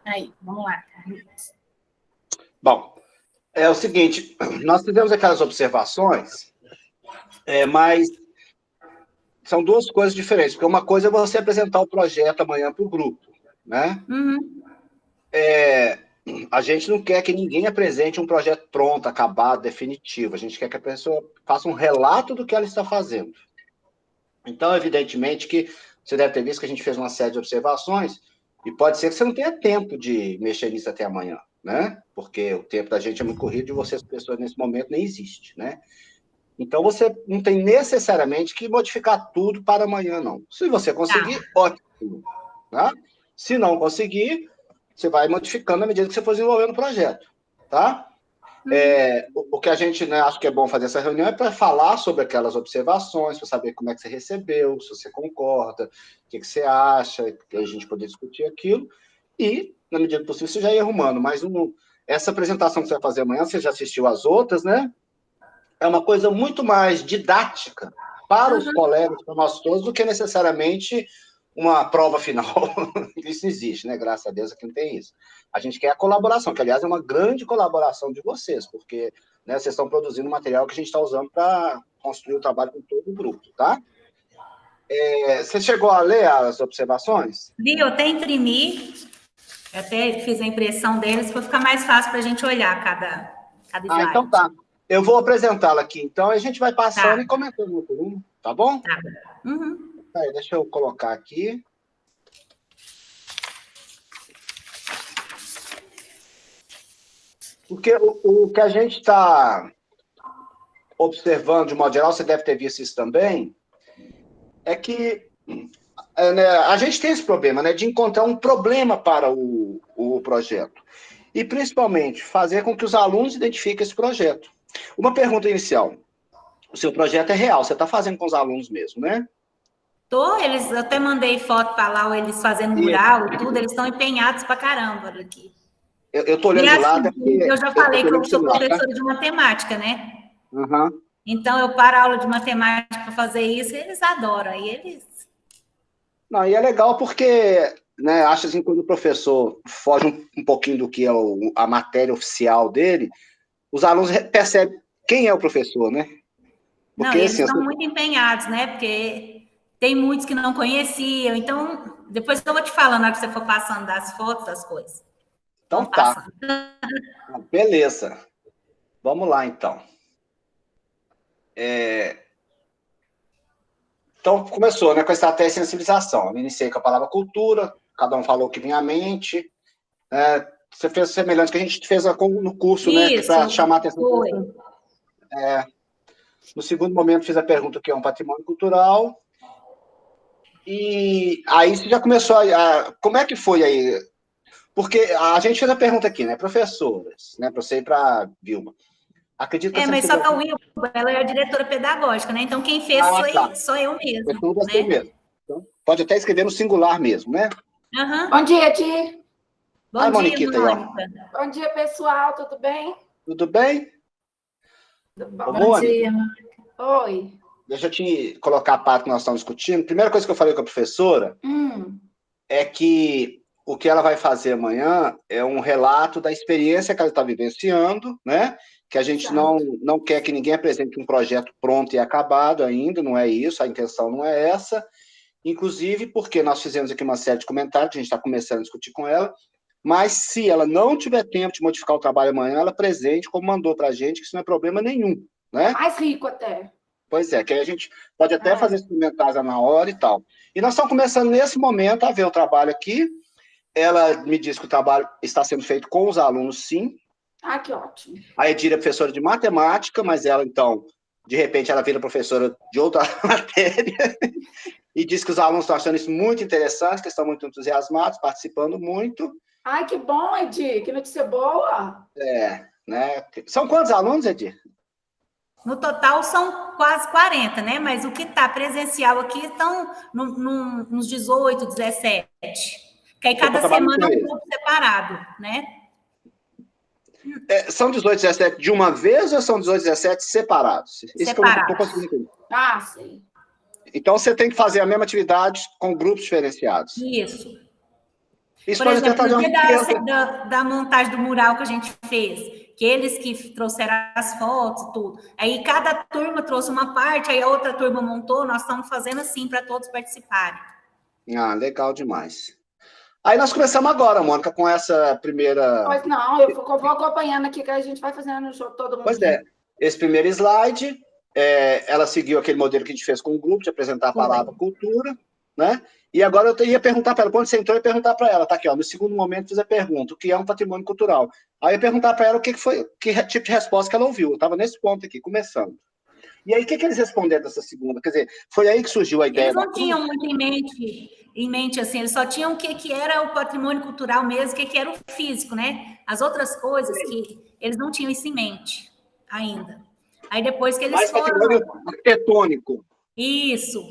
Aí, vamos lá, Carlinhos. Bom, é o seguinte, nós fizemos aquelas observações, mas são duas coisas diferentes, porque uma coisa é você apresentar o projeto amanhã para o grupo, né? Uhum. A gente não quer que ninguém apresente um projeto pronto, acabado, definitivo. A gente quer que a pessoa faça um relato do que ela está fazendo. Então, evidentemente que você deve ter visto que a gente fez uma série de observações e pode ser que você não tenha tempo de mexer nisso até amanhã, né? Porque o tempo da gente é muito corrido e vocês, pessoas, nesse momento, nem existe, né? Então, você não tem necessariamente que modificar tudo para amanhã, não. Se você conseguir, ótimo. Tá? Se não conseguir, você vai modificando à medida que você for desenvolvendo o projeto. Tá? O que a gente, né, acha que é bom fazer essa reunião é para falar sobre aquelas observações, para saber como é que você recebeu, se você concorda, o que você acha, que a gente poder discutir aquilo. E, na medida do possível, você já ir arrumando. Mas essa apresentação que você vai fazer amanhã, você já assistiu às outras, né? É uma coisa muito mais didática para os colegas, para nós todos, do que necessariamente uma prova final. Isso não existe, né? Graças a Deus aqui não tem isso. A gente quer a colaboração, que, aliás, é uma grande colaboração de vocês, porque, né, vocês estão produzindo material que a gente está usando para construir o trabalho com todo o grupo, tá? Você chegou a ler as observações? Vi, eu até imprimi, eu até fiz a impressão deles para ficar mais fácil para a gente olhar cada Então slide. tá. Eu vou apresentá-la aqui, então, e a gente vai passando Tá, e comentando um por um, tá bom? tá. Uhum. Aí, deixa eu colocar aqui. Porque o que a gente está observando, de modo geral, você deve ter visto isso também, é que né, a gente tem esse problema, né, de encontrar um problema para o projeto. E, principalmente, fazer com que os alunos identifiquem esse projeto. Uma pergunta inicial. O seu projeto é real, você está fazendo com os alunos mesmo, né? Eu até mandei foto para lá, eles fazendo Isso. mural e tudo, eles estão empenhados para caramba aqui. Eu estou E olhando de lado, assim, é porque eu já eu estou falei que eu olhando de sou lado, tá? professora de matemática, né? Uhum. Então, eu paro a aula de matemática para fazer isso e eles adoram. Aí eles... Não, e é legal porque, né, acho assim, quando o professor foge um pouquinho do que é a matéria oficial dele, os alunos percebem quem é o professor, né? Não, Porque, e eles assim, estão muito empenhados, né? Porque tem muitos que não conheciam. Então, depois eu vou te falando na hora que você for passando das fotos, das coisas. então Vão tá. passando. Beleza. Vamos lá, então. Então, começou, né, com a estratégia de sensibilização. Eu iniciei com a palavra cultura, cada um falou o que vinha à mente. Você fez semelhante que a gente fez no curso, né, para Isso, chamar a atenção. foi. No segundo momento, fiz a pergunta o que é um patrimônio cultural. E aí você já começou como é que foi aí? Porque a gente fez a pergunta aqui, né, professoras, né, para você e para a Vilma. Acredito que a Mas só que a sensibilização... Wilba, ela é a diretora pedagógica, né? Então, quem fez Tá. sou eu Foi mesmo, tudo você né? mesmo. Então, pode até escrever no singular mesmo, né? Uhum. Bom dia, Di. Bom dia, Moniquita aí, ó. Mônica. Bom dia, pessoal. Tudo bem? Tudo bem? Tudo Ô, bom? Bom Mônica, dia. Oi. deixa eu te colocar a parte que nós estamos discutindo. Primeira coisa que eu falei com a professora é que o que ela vai fazer amanhã é um relato da experiência que ela está vivenciando, né? Que a gente não quer que ninguém apresente um projeto pronto e acabado ainda, não é isso, a intenção não é essa. Inclusive porque nós fizemos aqui uma série de comentários, que a gente está começando a discutir com ela, mas se ela não tiver tempo de modificar o trabalho amanhã, ela presente, como mandou para a gente, que isso não é problema nenhum, né? Mais rico até. Pois é, que aí a gente pode até fazer esses comentários na hora e tal. E nós estamos começando nesse momento a ver o trabalho aqui. Ela me disse que o trabalho está sendo feito com os alunos, sim. Ah, que ótimo. A Edira é professora de matemática, mas ela, então, de repente, ela vira professora de outra matéria e diz que os alunos estão achando isso muito interessante, que estão muito entusiasmados, participando muito. Ai, que bom, Edi. Que notícia boa. Né? São quantos alunos, Edir? No total são quase 40, né? Mas o que está presencial aqui estão uns 18, 17. Que aí cada semana é um grupo separado, né? São 18, 17 de uma vez ou são 18, 17 separados? Isso que eu não estou conseguindo entender. Ah, sim. Então, você tem que fazer a mesma atividade com grupos diferenciados. Isso. Isso Por pode até exemplo, trazer no uma dia riqueza. da montagem do mural que a gente fez, que eles que trouxeram as fotos e tudo. Aí cada turma trouxe uma parte, aí a outra turma montou, nós estamos fazendo assim para todos participarem. Ah, legal demais. Aí nós começamos agora, Mônica, com essa primeira... Pois não, eu vou acompanhando aqui, que a gente vai fazendo o show todo mundo Pois é, junto. esse primeiro slide, ela seguiu aquele modelo que a gente fez com o grupo, de apresentar a palavra cultura, né? E agora eu ia perguntar para ela, quando você entrou, eu ia perguntar para ela, tá aqui, ó, no segundo momento fiz a pergunta, o que é um patrimônio cultural? Aí eu ia perguntar para ela o que foi, que tipo de resposta que ela ouviu, eu estava nesse ponto aqui, começando. E aí, o que eles responderam dessa segunda? Quer dizer, foi aí que surgiu a ideia Eles da não cruz? tinham muito em mente assim, eles só tinham o que era o patrimônio cultural mesmo, o que era o físico, né? As outras coisas que eles não tinham isso em mente ainda. Aí depois que eles Mais foram... patrimônio arquitetônico. Isso.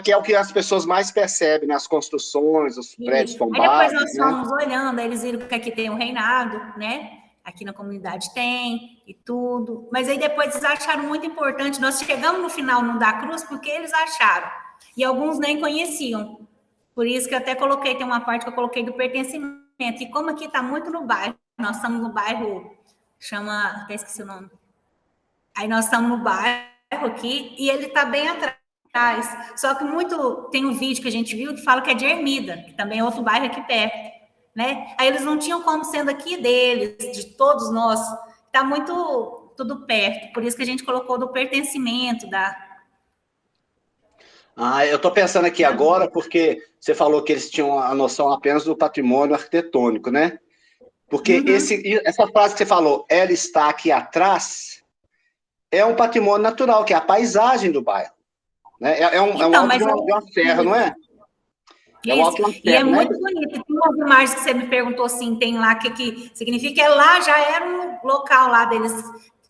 Que é o que as pessoas mais percebem, né? As construções, os prédios Isso. Aí depois tombados, nós né? fomos olhando, aí eles viram que aqui tem um reinado, né? Aqui na comunidade tem e tudo. Mas aí depois eles acharam muito importante. Nós chegamos no final no da Cruz porque eles acharam. E alguns nem conheciam. Por isso que eu até coloquei, tem uma parte que eu coloquei do pertencimento. E como aqui está muito no bairro, nós estamos no bairro, chama, até esqueci o nome. Aí nós estamos no bairro aqui e ele está bem atrás. Só que tem um vídeo que a gente viu que fala que é de Ermida, que também é outro bairro aqui perto, né? Aí eles não tinham como, sendo aqui deles, de todos nós, está muito tudo perto. Por isso que a gente colocou do pertencimento da... Eu estou pensando aqui agora, porque você falou que eles tinham a noção apenas do patrimônio arquitetônico, né? Porque essa frase que você falou, ela está aqui atrás, é um patrimônio natural, que é a paisagem do bairro. Né? É um alto de uma serra, não é? É o alto de uma serra, e é muito né? bonito. Tem umas imagens que você me perguntou assim, tem lá que significa, lá já era um local lá deles,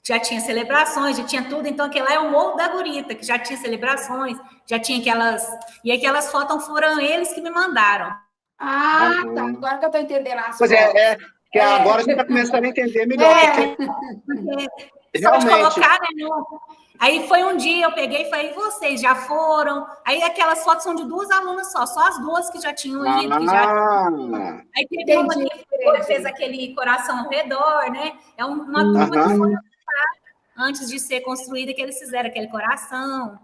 já tinha celebrações, já tinha tudo, então aquele lá é o Morro da Gurita, que já tinha celebrações, já tinha aquelas... E aquelas fotos foram eles que me mandaram. Ah, tá. Agora que eu estou entendendo as Pois fotos. que agora a gente está começando a entender melhor, porque Só de realmente... colocar, né? Aí foi um dia, eu peguei e falei, vocês já foram? Aí aquelas fotos são de duas alunas só as duas que já tinham ido. Aí teve uma que fez aquele coração ao redor, né? É uma turma que foi antes de ser construída, que eles fizeram aquele coração.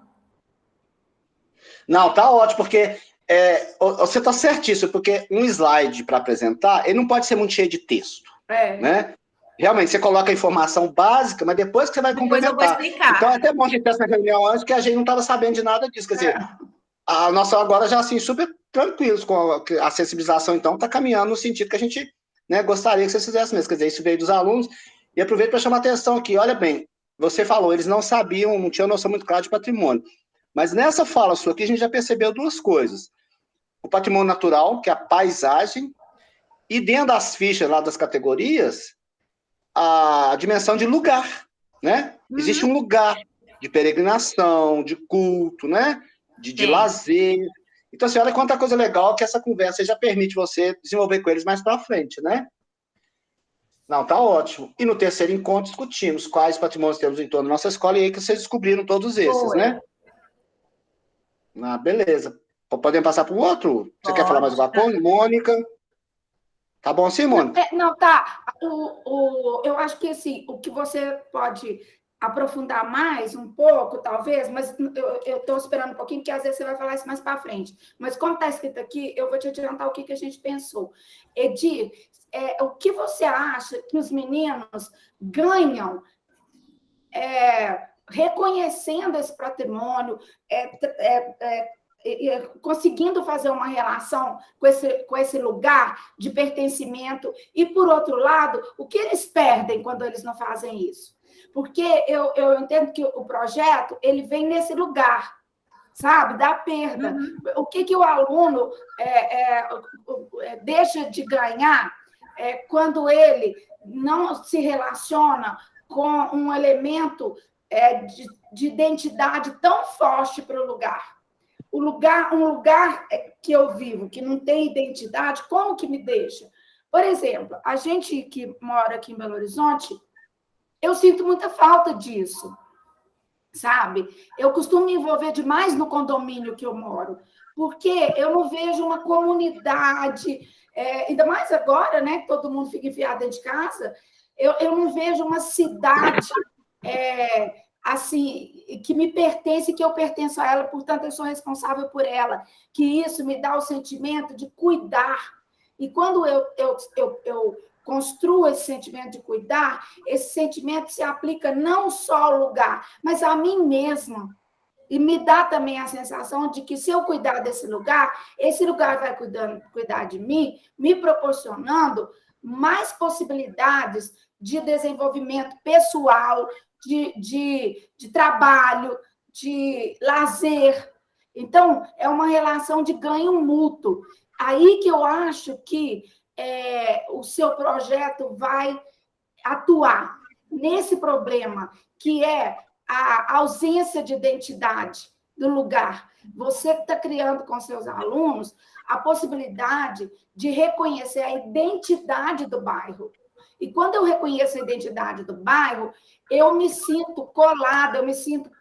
Não, tá ótimo, porque você está certíssimo, porque um slide para apresentar, ele não pode ser muito cheio de texto, né? Realmente, você coloca a informação básica, mas depois que você vai complementar. Depois eu vou explicar. Então, é até bom a gente ter essa reunião antes, que a gente não estava sabendo de nada disso. Quer dizer, a nossa agora já, assim, super tranquilos com a sensibilização, então, está caminhando no sentido que a gente, né, gostaria que vocês fizessem mesmo. Quer dizer, isso veio dos alunos. E aproveito para chamar a atenção aqui. Olha bem, você falou, eles não sabiam, não tinham noção muito clara de patrimônio. Mas nessa fala sua aqui, a gente já percebeu duas coisas. O patrimônio natural, que é a paisagem, e dentro das fichas lá das categorias, a dimensão de lugar, né? Existe um lugar de peregrinação, de culto, né? De lazer. Então, assim, olha quanta coisa legal que essa conversa já permite você desenvolver com eles mais para frente, né? Não, tá ótimo. E no terceiro encontro discutimos quais patrimônios temos em torno da nossa escola, e aí que vocês descobriram todos esses, né? Beleza. Podemos passar para o outro? Você quer falar mais alguma coisa? Mônica? Tá bom assim, Mônica? Não, tá. Eu acho que assim, o que você pode aprofundar mais um pouco, talvez, mas eu estou esperando um pouquinho, porque às vezes você vai falar isso mais para frente. Mas como está escrito aqui, eu vou te adiantar o que a gente pensou. Edir, o que você acha que os meninos ganham reconhecendo esse patrimônio, conseguindo fazer uma relação com esse lugar de pertencimento, e, por outro lado, o que eles perdem quando eles não fazem isso? Porque eu entendo que o projeto ele vem nesse lugar, sabe, da perda. O que o aluno deixa de ganhar quando ele não se relaciona com um elemento de identidade tão forte para o lugar. Um lugar que eu vivo, que não tem identidade, como que me deixa? Por exemplo, a gente que mora aqui em Belo Horizonte, eu sinto muita falta disso, sabe? Eu costumo me envolver demais no condomínio que eu moro, porque eu não vejo uma comunidade, ainda mais agora, né, que todo mundo fica enfiado dentro de casa, eu não vejo uma cidade assim, que me pertence, que eu pertenço a ela, portanto, eu sou responsável por ela, que isso me dá o sentimento de cuidar. E quando eu construo esse sentimento de cuidar, esse sentimento se aplica não só ao lugar, mas a mim mesma. E me dá também a sensação de que, se eu cuidar desse lugar, esse lugar vai cuidar de mim, me proporcionando mais possibilidades de desenvolvimento pessoal, de trabalho, de lazer. Então, é uma relação de ganho mútuo. Aí que eu acho que o seu projeto vai atuar nesse problema, que é a ausência de identidade do lugar. Você está criando com seus alunos a possibilidade de reconhecer a identidade do bairro. E quando eu reconheço a identidade do bairro, eu me sinto colada, eu me sinto...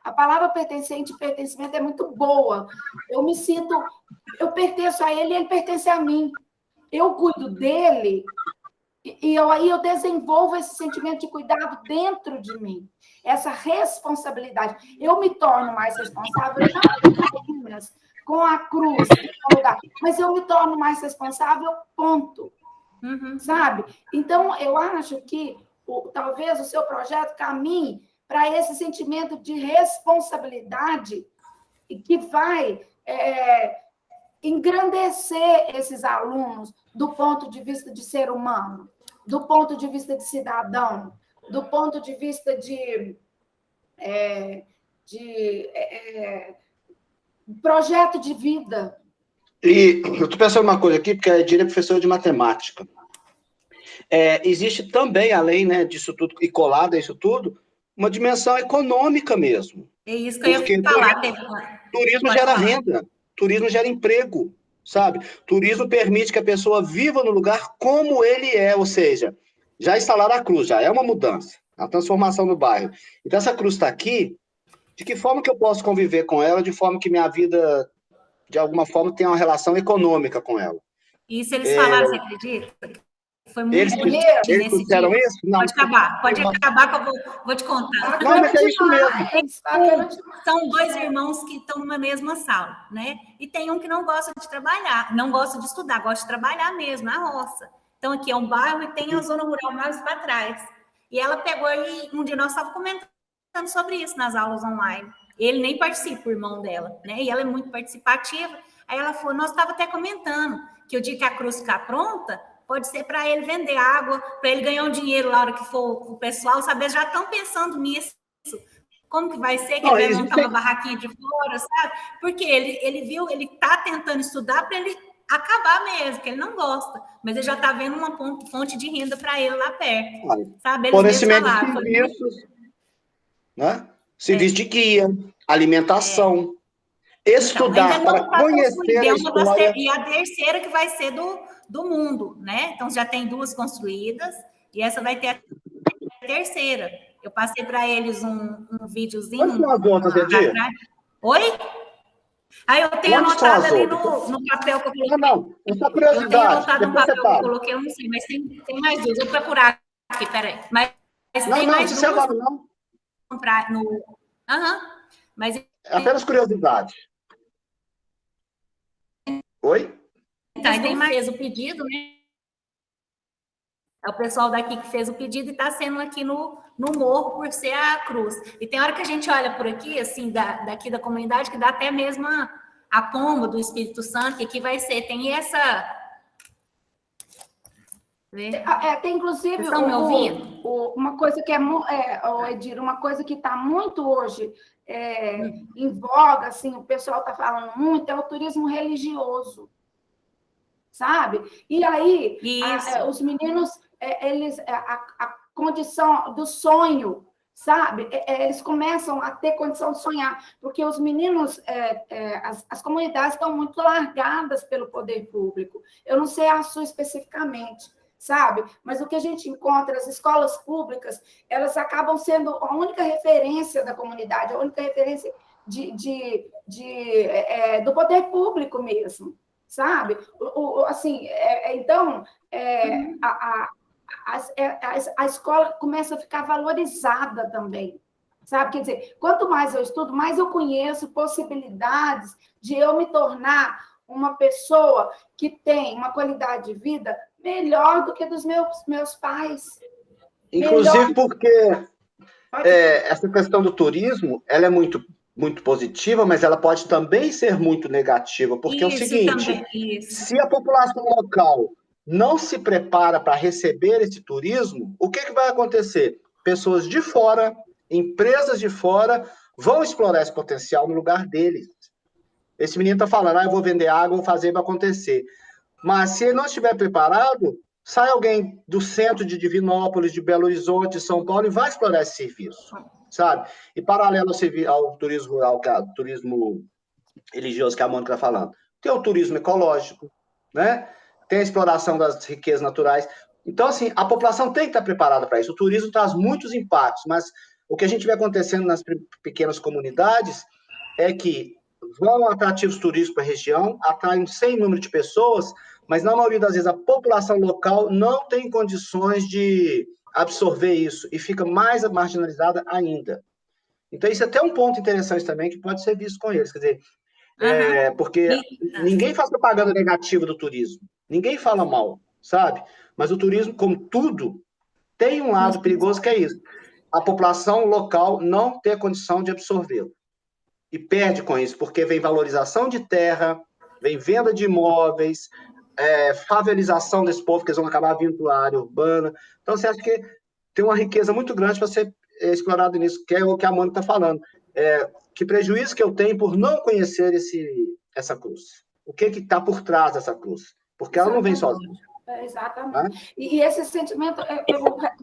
a palavra pertencente e pertencimento é muito boa. Eu pertenço a ele e ele pertence a mim. Eu cuido dele e aí eu desenvolvo esse sentimento de cuidado dentro de mim, essa responsabilidade. Eu me torno mais responsável, não apenas com a cruz, no lugar, mas eu me torno mais responsável, ponto. Sabe? Então, eu acho que talvez o seu projeto caminhe para esse sentimento de responsabilidade que vai engrandecer esses alunos do ponto de vista de ser humano, do ponto de vista de cidadão, do ponto de vista de projeto de vida. E eu estou pensando uma coisa aqui, porque a Edira é professora de matemática. Existe também, além, né, disso tudo, e colado a isso tudo, uma dimensão econômica mesmo. É isso que eu ia falar. Turismo gera renda, turismo gera emprego, sabe? Turismo permite que a pessoa viva no lugar como ele é, ou seja, já instalaram a cruz, já é uma mudança, a transformação no bairro. Então, essa cruz está aqui, de que forma que eu posso conviver com ela, de forma que minha vida, de alguma forma, tenha uma relação econômica com ela? Isso eles falaram, você acredita? Foi muito eles disseram dia. Isso? Não. Pode acabar que eu vou te contar. Não, mas é isso mesmo. São dois irmãos que estão numa mesma sala, né? E tem um que não gosta de trabalhar, não gosta de estudar, gosta de trabalhar mesmo, na roça. Então, aqui é um bairro e tem a zona rural mais para trás. E ela pegou e um dia nós estávamos comentando sobre isso nas aulas online. Ele nem participa, o irmão dela, né? E ela é muito participativa. Aí ela falou, nós estávamos até comentando que o dia que a cruz ficar pronta, pode ser para ele vender água, para ele ganhar um dinheiro na hora que for o pessoal, sabe? Já estão pensando nisso. Como que vai ser que ele vai montar uma barraquinha de fora, sabe? Porque ele viu, ele está tentando estudar para ele acabar mesmo, que ele não gosta. Mas ele já está vendo uma fonte de renda para ele lá perto, sabe? Eles fornecimento de serviços, né? Serviço de guia, alimentação, estudar então, para conhecer a história. E a terceira que vai ser do mundo, né? Então, já tem 2 construídas e essa vai ter a terceira. Eu passei para eles um videozinho. Quantas são as outras, Edir? Oi? Aí eu tenho anotado ali no papel que eu coloquei. Não, essa curiosidade. Eu tenho anotado no papel que eu coloquei, eu não sei, mas tem mais 2. Eu vou procurar aqui, peraí. Mas tem mais 2. Agora não. Comprar no... Mas... Apenas curiosidade. Oi? Então, quem fez o pedido, né? É o pessoal daqui que fez o pedido e está sendo aqui no morro por ser a cruz. E tem hora que a gente olha por aqui, assim, daqui da comunidade, que dá até mesmo a pomba do Espírito Santo, que aqui vai ser. Tem essa... Tem, inclusive, vocês estão me ouvindo? Uma coisa que Edir, uma coisa que está muito hoje em voga, assim, o pessoal está falando muito, é o turismo religioso, sabe? E aí, os meninos, a condição do sonho, sabe? Eles começam a ter condição de sonhar, porque os meninos, as comunidades estão muito largadas pelo poder público. Eu não sei a sua especificamente, sabe? Mas o que a gente encontra, as escolas públicas, elas acabam sendo a única referência da comunidade, a única referência do poder público mesmo, sabe? Assim, então, a escola começa a ficar valorizada também, sabe? Quer dizer, quanto mais eu estudo, mais eu conheço possibilidades de eu me tornar uma pessoa que tem uma qualidade de vida melhor do que dos meus pais. Inclusive melhor... porque essa questão do turismo, ela é muito, muito positiva, mas ela pode também ser muito negativa, porque é o seguinte, se a população local não se prepara para receber esse turismo, o que vai acontecer? Pessoas de fora, empresas de fora, vão explorar esse potencial no lugar deles. Esse menino está falando, eu vou vender água, vou fazer, vai acontecer. Mas se ele não estiver preparado, sai alguém do centro de Divinópolis, de Belo Horizonte, de São Paulo, e vai explorar esse serviço, sabe? E paralelo ao turismo rural, que é o turismo religioso que a Mônica está falando, tem o turismo ecológico, né? Tem a exploração das riquezas naturais. Então, assim, a população tem que estar preparada para isso. O turismo traz muitos impactos, mas o que a gente vê acontecendo nas pequenas comunidades é que vão atrativos turísticos para a região, atraem sem número de pessoas, mas na maioria das vezes a população local não tem condições de absorver isso e fica mais marginalizada ainda. Então, isso é até um ponto interessante também que pode ser visto com eles. Quer dizer, porque ninguém faz propaganda negativa do turismo, ninguém fala mal, sabe? Mas o turismo, como tudo, tem um lado perigoso que é isso. A população local não ter condição de absorvê-lo. E perde com isso, porque vem valorização de terra, vem venda de imóveis, favelização desse povo, que eles vão acabar vindo para a área urbana. Então, você acha que tem uma riqueza muito grande para ser explorado nisso, que é o que a Mônica está falando. Que prejuízo que eu tenho por não conhecer essa cruz? O que está por trás dessa cruz? Porque ela não vem sozinha. Exatamente. E esse sentimento, eu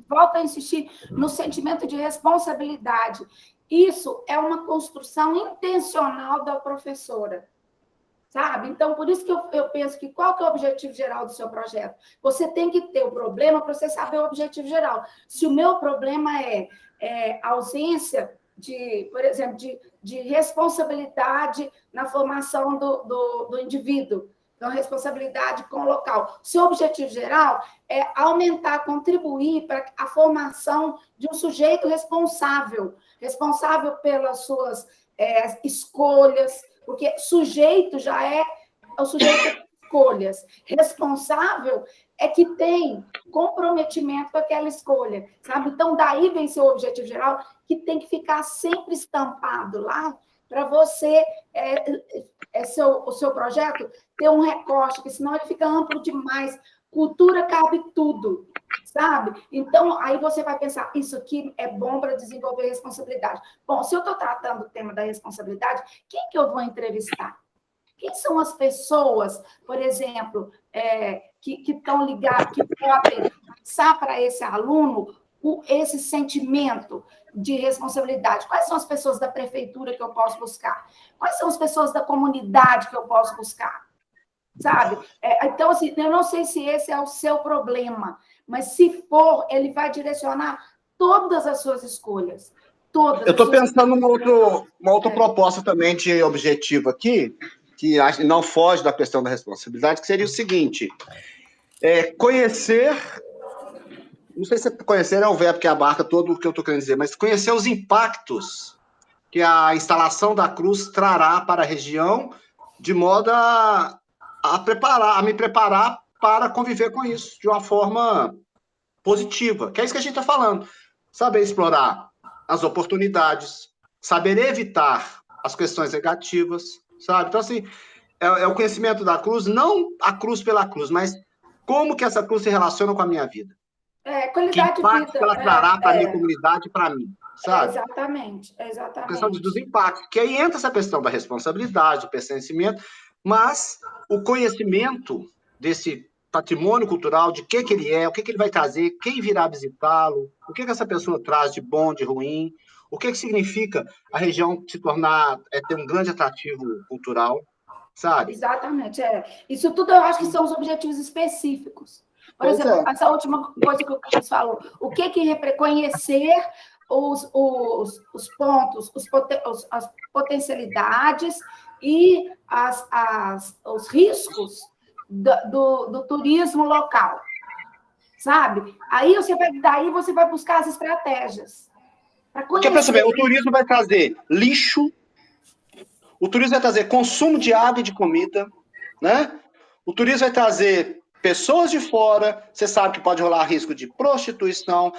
volto a insistir no sentimento de responsabilidade. Isso é uma construção intencional da professora, sabe? Então, por isso que eu penso que qual que é o objetivo geral do seu projeto? Você tem que ter o problema para você saber o objetivo geral. Se o meu problema é ausência por exemplo, de responsabilidade na formação do indivíduo, então, responsabilidade com o local. Seu objetivo geral é aumentar, contribuir para a formação de um sujeito responsável pelas suas escolhas, porque sujeito já é o sujeito de escolhas. Responsável é que tem comprometimento com aquela escolha, sabe? Então, daí vem seu objetivo geral, que tem que ficar sempre estampado lá, para você, o seu projeto, ter um recorte, porque senão ele fica amplo demais. Cultura cabe tudo, sabe? Então, aí você vai pensar, isso aqui é bom para desenvolver responsabilidade. Bom, se eu estou tratando o tema da responsabilidade, quem que eu vou entrevistar? Quem são as pessoas, por exemplo, que estão ligadas, que podem passar para esse aluno esse sentimento de responsabilidade? Quais são as pessoas da prefeitura que eu posso buscar? Quais são as pessoas da comunidade que eu posso buscar? Sabe? Então, assim, eu não sei se esse é o seu problema, mas se for, ele vai direcionar todas as suas escolhas. Todas. Eu estou pensando numa outra proposta também de objetivo aqui, que não foge da questão da responsabilidade, que seria o seguinte: conhecer, não sei se conhecer é o verbo que abarca todo o que eu estou querendo dizer, mas conhecer os impactos que a instalação da cruz trará para a região, de modo a me preparar para conviver com isso de uma forma positiva, que é isso que a gente está falando. Saber explorar as oportunidades, saber evitar as questões negativas, sabe? Então, assim, é o conhecimento da cruz, não a cruz pela cruz, mas como que essa cruz se relaciona com a minha vida. Qualidade que impacto de vida, que ela trará para a minha comunidade e para mim, sabe? Exatamente. A questão dos impactos, que aí entra essa questão da responsabilidade, do pertencimento, mas o conhecimento desse patrimônio cultural, de que ele é, o que ele vai trazer, quem virá visitá-lo, o que essa pessoa traz de bom, de ruim, o que significa a região se tornar, ter um grande atrativo cultural, sabe? Exatamente, Isso tudo eu acho que são os objetivos específicos. Por exemplo, essa última coisa que o Carlos falou, o que reconhecer os pontos, as potencialidades e os riscos do turismo local, sabe? Daí você vai buscar as estratégias. Porque, pensa bem, o turismo vai trazer lixo, o turismo vai trazer consumo de água e de comida, né? O turismo vai trazer pessoas de fora, você sabe que pode rolar risco de prostituição.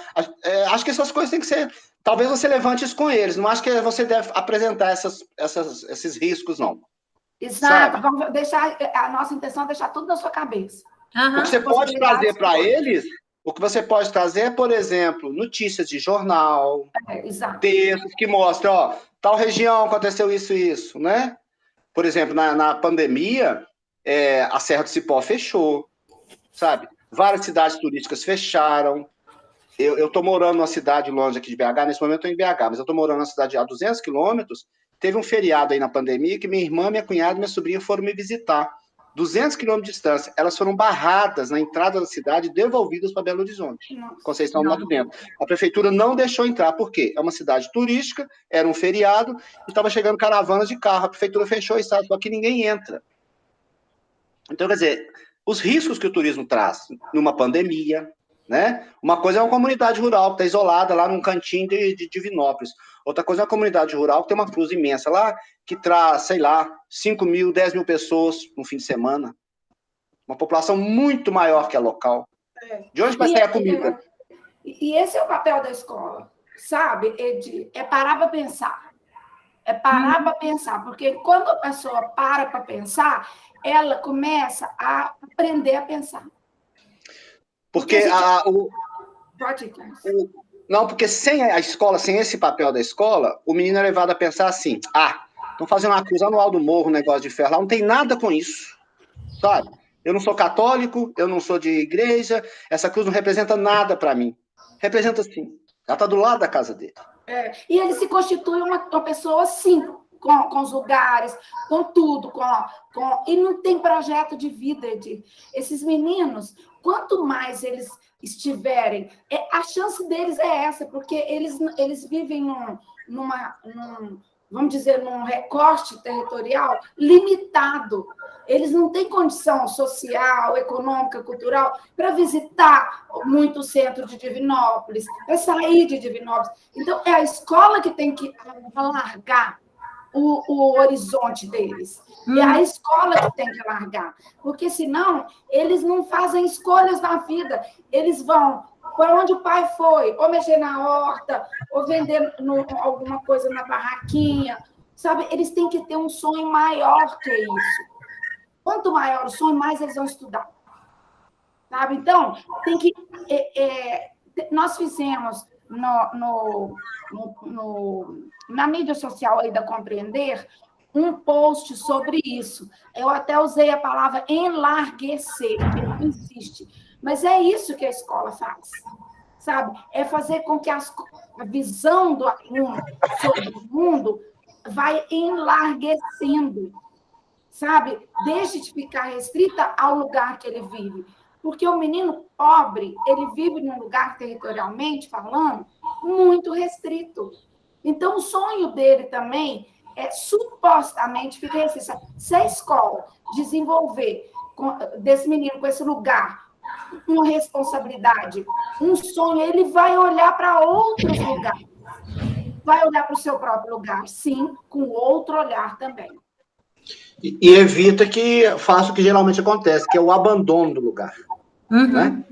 Acho que essas coisas têm que ser... Talvez você levante isso com eles, não acho que você deve apresentar esses riscos, não. Exato, sabe? Vamos deixar, a nossa intenção é deixar tudo na sua cabeça. Uhum. O que você pode trazer para eles, o que você pode trazer é, por exemplo, notícias de jornal, textos que mostram, ó, tal região aconteceu isso e isso, né? Por exemplo, na pandemia, a Serra do Cipó fechou, sabe? Várias cidades turísticas fecharam. Eu estou morando numa cidade longe aqui de BH, nesse momento eu estou em BH, mas eu estou morando numa cidade a 200 quilômetros. Teve um feriado aí na pandemia que minha irmã, minha cunhada e minha sobrinha foram me visitar. 200 quilômetros de distância. Elas foram barradas na entrada da cidade e devolvidas para Belo Horizonte. Conceição do Mato Dentro. A prefeitura não deixou entrar. Por quê? É uma cidade turística, era um feriado, e estava chegando caravanas de carro. A prefeitura fechou a estrada, só que ninguém entra. Então, quer dizer, os riscos que o turismo traz numa pandemia, né? Uma coisa é uma comunidade rural que está isolada lá num cantinho de Divinópolis. Outra coisa é uma comunidade rural que tem uma cruz imensa lá, que traz, sei lá, 5 mil, 10 mil pessoas no fim de semana. Uma população muito maior que a local. De onde vai sair a comida? E esse é o papel da escola, sabe, Edi? É parar para pensar. É parar para pensar, porque quando a pessoa para pensar, ela começa a aprender a pensar. Porque porque sem a escola, sem esse papel da escola, o menino é levado a pensar assim, estão fazendo uma cruz anual do morro, um negócio de ferro lá, não tem nada com isso, sabe? Eu não sou católico, eu não sou de igreja, essa cruz não representa nada para mim. Representa sim, ela está do lado da casa dele. E ele se constitui uma pessoa assim, com os lugares, com tudo, e não tem projeto de vida, Edi. Esses meninos, quanto mais eles estiverem, a chance deles é essa, porque eles vivem vamos dizer, num recorte territorial limitado. Eles não têm condição social, econômica, cultural para visitar muito o centro de Divinópolis, para sair de Divinópolis. Então, é a escola que tem que alargar o horizonte deles. É a escola que tem que largar, porque senão eles não fazem escolhas na vida. Eles vão para onde o pai foi, ou mexer na horta, ou vender alguma coisa na barraquinha, sabe? Eles têm que ter um sonho maior que isso. Quanto maior o sonho, mais eles vão estudar, sabe? Então, tem que... nós fizemos na mídia social aí da Compreender um post sobre isso. Eu até usei a palavra enlarguecer, que não existe. Mas é isso que a escola faz, sabe? É fazer com que a visão do aluno sobre o mundo vai enlarguecendo, sabe? Deixe de ficar restrita ao lugar que ele vive. Porque o menino pobre, ele vive num lugar, territorialmente falando, muito restrito. Então, o sonho dele também supostamente fica restrito. Se a escola desenvolver desse menino com esse lugar uma responsabilidade, um sonho, ele vai olhar para outros lugares. Vai olhar para o seu próprio lugar, sim, com outro olhar também. E evita que faça o que geralmente acontece, que é o abandono do lugar. Né?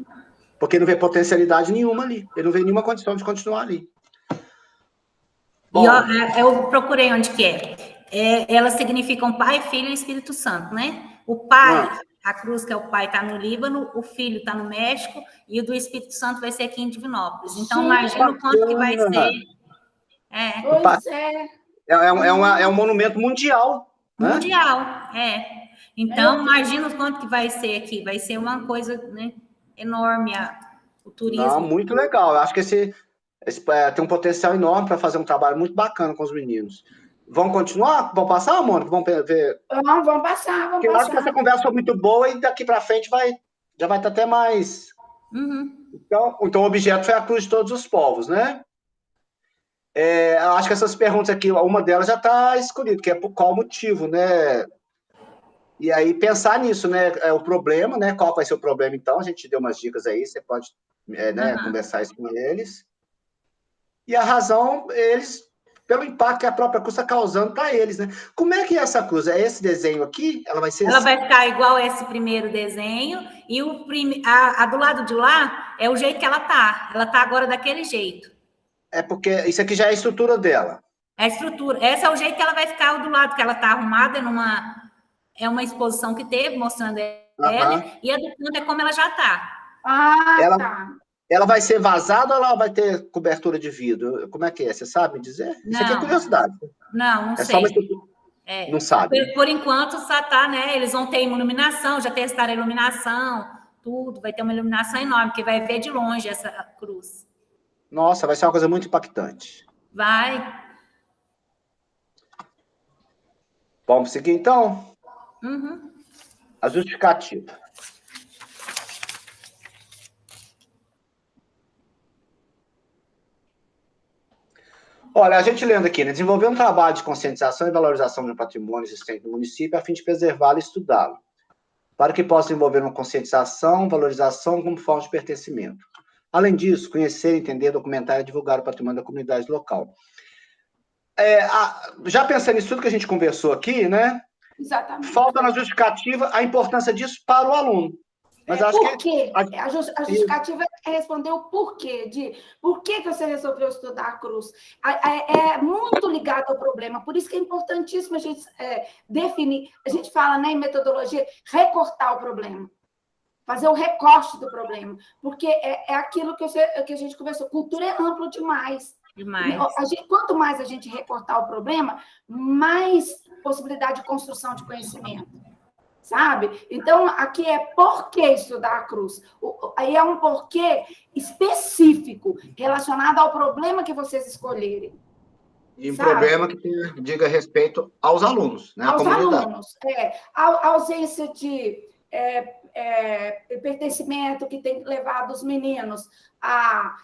Porque não vê potencialidade nenhuma ali. Ele não vê nenhuma condição de continuar ali. Bom, eu procurei onde que é. Elas significam Pai, Filho e Espírito Santo, né? O Pai, a cruz que é o Pai, está no Líbano, o Filho está no México, e o do Espírito Santo vai ser aqui em Divinópolis. Então, imagina o quanto que vai ser. Pois é. É um monumento mundial. Mundial, Então, imagina o quanto que vai ser aqui. Vai ser uma coisa, né, enorme o turismo. Não, muito legal. Eu acho que esse tem um potencial enorme para fazer um trabalho muito bacana com os meninos. Vão continuar? Vão passar, Mônica? Vão ver? Não, vão passar. Porque eu acho que essa conversa foi muito boa e daqui para frente já vai estar até mais... Então, o objeto foi a cruz de todos os povos, né? Eu acho que essas perguntas aqui, uma delas já está escolhida, que é por qual motivo, né? E aí pensar nisso, né? É o problema, né? Qual vai ser o problema, então? A gente deu umas dicas aí, você pode né, conversar isso com eles. E a razão, eles, pelo impacto que a própria cruz está causando para eles, né? Como é que é essa cruz? É esse desenho aqui? Ela vai ser Ela assim? vai ficar igual esse primeiro desenho, e a do lado de lá é o jeito que ela tá. Ela tá agora daquele jeito. É porque isso aqui já é a estrutura dela. É a estrutura. Esse é o jeito que ela vai ficar do lado que ela tá arrumada, é uma exposição que teve, mostrando ela, e a do canto é como ela já tá. Tá. Ela vai ser vazada ou ela vai ter cobertura de vidro? Como é que é? Você sabe me dizer? Não, isso aqui é curiosidade. Não é sei. Só uma estrutura. Não sabe. Por enquanto, só tá, né? Eles vão ter iluminação, já testaram a iluminação, tudo. Vai ter uma iluminação enorme, que vai ver de longe essa cruz. Nossa, vai ser uma coisa muito impactante. Vai. Vamos seguir, então? Uhum. A justificativa. Olha, a gente lendo aqui, né? Desenvolver um trabalho de conscientização e valorização de um patrimônio existente no município a fim de preservá-lo e estudá-lo, para que possa desenvolver uma conscientização, valorização como forma de pertencimento. Além disso, conhecer, entender, documentar e divulgar o patrimônio da comunidade local. Já pensando nisso tudo que a gente conversou aqui, né? Exatamente. Falta na justificativa a importância disso para o aluno. Mas acho por que... quê? A justificativa é responder o porquê, por que você resolveu estudar a cruz. É muito ligado ao problema, por isso que é importantíssimo a gente definir, a gente fala, né, em metodologia, recortar o problema, fazer o recorte do problema, porque é aquilo que a gente conversou, cultura é amplo demais. Quanto mais a gente recortar o problema, mais possibilidade de construção de conhecimento. Sabe? Então, aqui é por que estudar a cruz. Aí é um porquê específico, relacionado ao problema que vocês escolherem. E um problema que diga respeito aos alunos, né? Aos alunos. A ausência de pertencimento que tem levado os meninos a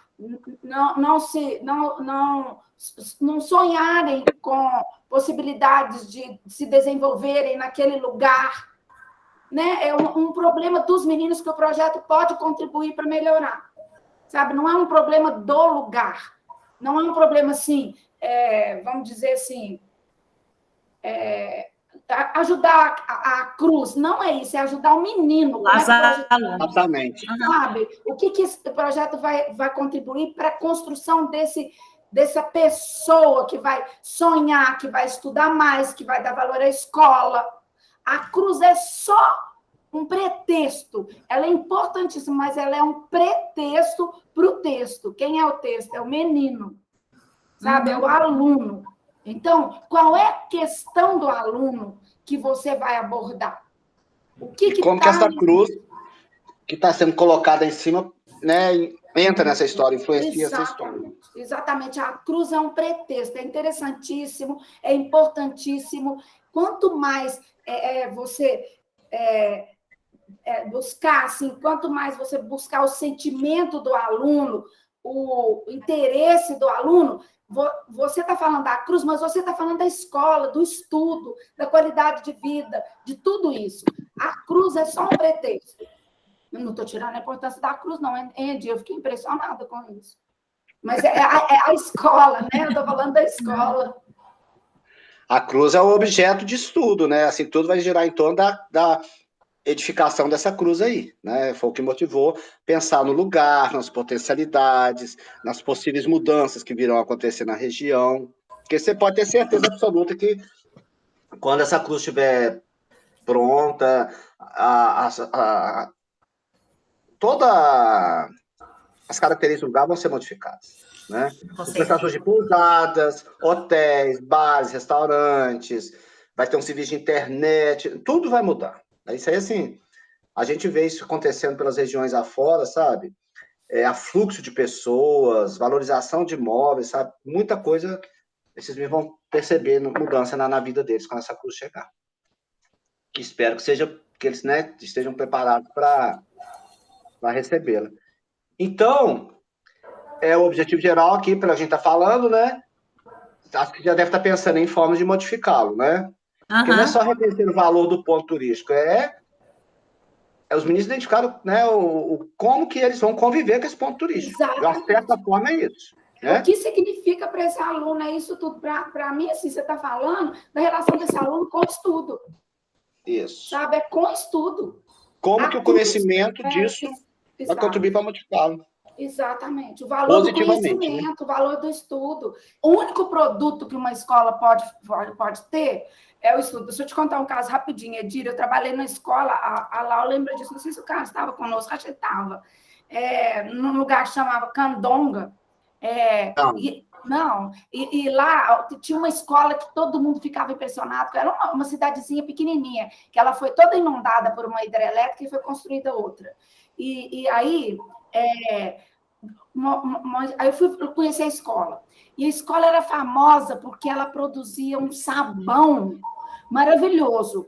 não sonharem com possibilidades de se desenvolverem naquele lugar. Né? É um problema dos meninos que o projeto pode contribuir para melhorar, sabe? Não é um problema do lugar, não é um problema assim, vamos dizer assim, ajudar a cruz, não é isso, é ajudar o menino. Exatamente. Sabe? O que esse projeto vai contribuir para a construção dessa pessoa que vai sonhar, que vai estudar mais, que vai dar valor à escola. A cruz é só um pretexto. Ela é importantíssima, mas ela é um pretexto para o texto. Quem é o texto? É o menino, sabe? É o aluno. Então, qual é a questão do aluno que você vai abordar? Como que essa cruz que está sendo colocada em cima, né, entra nessa história, influencia essa história. Exatamente. A cruz é um pretexto. É interessantíssimo, é importantíssimo. Quanto mais você buscar, assim, quanto mais você buscar o sentimento do aluno, o interesse do aluno, você está falando da cruz, mas você está falando da escola, do estudo, da qualidade de vida, de tudo isso. A cruz é só um pretexto. Eu não estou tirando a importância da cruz, não, Andy, eu fiquei impressionada com isso. Mas é a escola, né? Eu estou falando da escola. A cruz é o objeto de estudo, né? Assim, tudo vai girar em torno da edificação dessa cruz aí, né? Foi o que motivou pensar no lugar, nas potencialidades, nas possíveis mudanças que virão acontecer na região. Porque você pode ter certeza absoluta que quando essa cruz estiver pronta, todas as características do lugar vão ser modificadas, né? As prestações de pousadas, hotéis, bares, restaurantes, vai ter um serviço de internet, tudo vai mudar. Isso aí, assim, a gente vê isso acontecendo pelas regiões afora, sabe? Afluxo de pessoas, valorização de imóveis, sabe? Muita coisa, esses meninos vão perceber mudança na vida deles quando essa cruz chegar. Espero que eles, né, estejam preparados para recebê-la. Então, o objetivo geral aqui, pela gente estar falando, né? acho que já deve estar pensando em formas de modificá-lo, né? Porque não é só reconhecer o valor do ponto turístico, os meninos identificaram, né, como que eles vão conviver com esse ponto turístico. Exatamente. De certa forma, é isso. Né? O que significa para esse aluno? É isso tudo. Para mim, assim, você está falando da relação desse aluno com o estudo. Isso. Sabe? É com o estudo. Como que o conhecimento disso vai contribuir para modificá-lo. Exatamente. O valor do conhecimento, o valor do estudo. O único produto que uma escola pode ter é o estudo. Deixa eu te contar um caso rapidinho, Edir. Eu trabalhei na escola, a Lau lembra disso, não sei se o Carlos estava conosco, acho que estava. Num lugar que chamava Candonga. E lá tinha uma escola que todo mundo ficava impressionado, era uma cidadezinha pequenininha, que ela foi toda inundada por uma hidrelétrica e foi construída outra. E aí, aí eu fui conhecer a escola. E a escola era famosa porque ela produzia um sabão maravilhoso.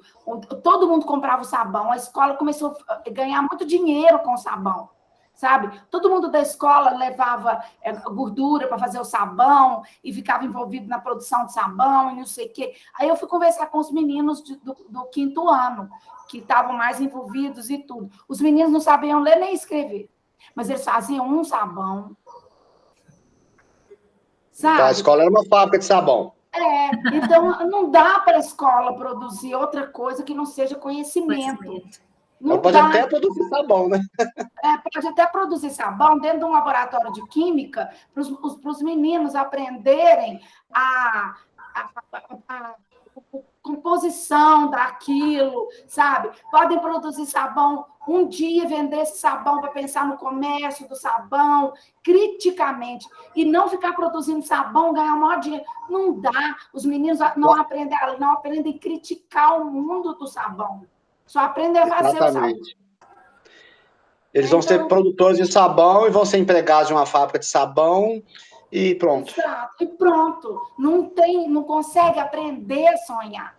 Todo mundo comprava o sabão. A escola começou a ganhar muito dinheiro com o sabão. Sabe? Todo mundo da escola levava gordura para fazer o sabão e ficava envolvido na produção de sabão e não sei o quê. Aí eu fui conversar com os meninos do 5º ano, que estavam mais envolvidos e tudo. Os meninos não sabiam ler nem escrever, mas eles faziam um sabão. Sabe? Então, a escola era uma fábrica de sabão. Então não dá para a escola produzir outra coisa que não seja conhecimento. Não pode até produzir sabão, né? Pode até produzir sabão dentro de um laboratório de química para os meninos aprenderem a composição daquilo, sabe? Podem produzir sabão um dia, vender esse sabão para pensar no comércio do sabão, criticamente, e não ficar produzindo sabão, ganhar o maior dinheiro. Não dá. Os meninos não aprendem a criticar o mundo do sabão. Só aprendem a fazer o sabão. Eles vão ser produtores de sabão e vão ser empregados de uma fábrica de sabão e pronto. Exato, e pronto. Não consegue aprender a sonhar.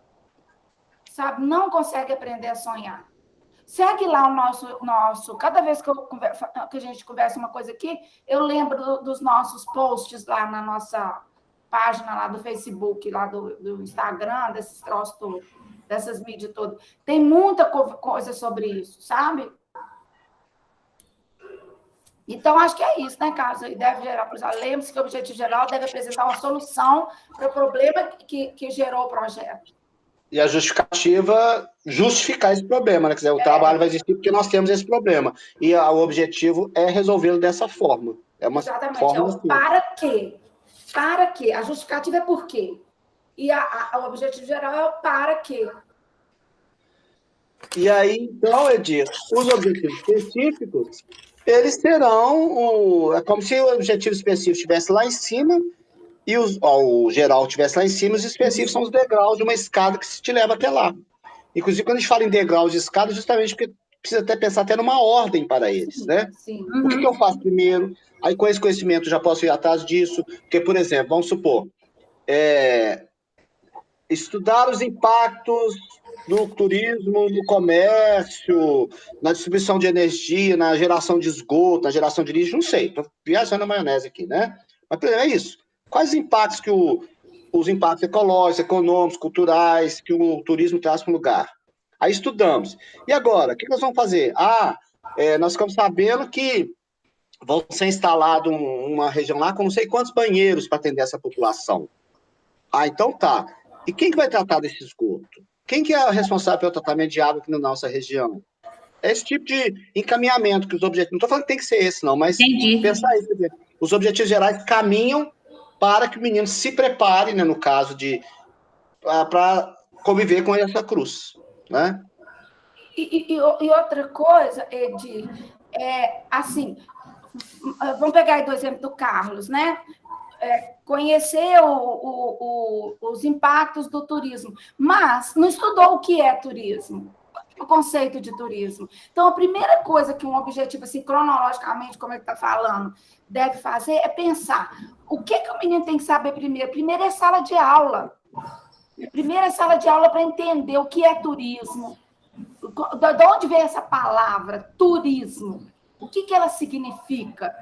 Sabe? Não consegue aprender a sonhar. Segue lá o nosso... Cada vez que a gente conversa uma coisa aqui, eu lembro dos nossos posts lá na nossa página lá do Facebook, lá do Instagram, desses troços todos, dessas mídias todas. Tem muita coisa sobre isso, sabe? Então, acho que é isso, né, Carlos? E deve gerar para os alunos. Lembre-se que o objetivo geral deve apresentar uma solução para o problema que gerou o projeto. E a justificativa, justificar esse problema, né? Quer dizer, o trabalho vai existir porque nós temos esse problema. E o objetivo é resolvê-lo dessa forma. Exatamente. Forma para quê? Para quê? A justificativa é por quê? E o objetivo geral é o para quê? E aí, então, Edir, os objetivos específicos, eles serão... É como se o objetivo específico estivesse lá em cima e o geral estivesse lá em cima, os específicos são os degraus de uma escada que te leva até lá. Inclusive, quando a gente fala em degraus de escada, justamente porque precisa até pensar até numa ordem para eles, né? Sim. O que eu faço primeiro? Aí, com esse conhecimento, já posso ir atrás disso. Porque, por exemplo, vamos supor, estudar os impactos do turismo, no comércio, na distribuição de energia, na geração de esgoto, na geração de lixo, não sei, estou viajando na maionese aqui, né? Mas, é isso. Quais impactos os impactos ecológicos, econômicos, culturais, que o turismo traz para o lugar? Aí estudamos. E agora, o que nós vamos fazer? Nós ficamos sabendo que vão ser instalados uma região lá com não sei quantos banheiros para atender essa população. Então tá. E quem que vai tratar desse esgoto? Quem que é responsável pelo tratamento de água aqui na nossa região? É esse tipo de encaminhamento que os objetivos... Não estou falando que tem que ser esse, não, mas pensar isso. Os objetivos gerais caminham para que o menino se prepare, né, no caso para conviver com essa cruz, né? E outra coisa, Edir, assim, vamos pegar aí do exemplo do Carlos, né? Conhecer os impactos do turismo, mas não estudou o que é turismo, o conceito de turismo. Então, a primeira coisa que um objetivo, assim, cronologicamente, como ele está falando, deve fazer é pensar o que o menino tem que saber primeiro. Primeiro é sala de aula. Primeiro é sala de aula para entender o que é turismo. De onde vem essa palavra, turismo? O que ela significa?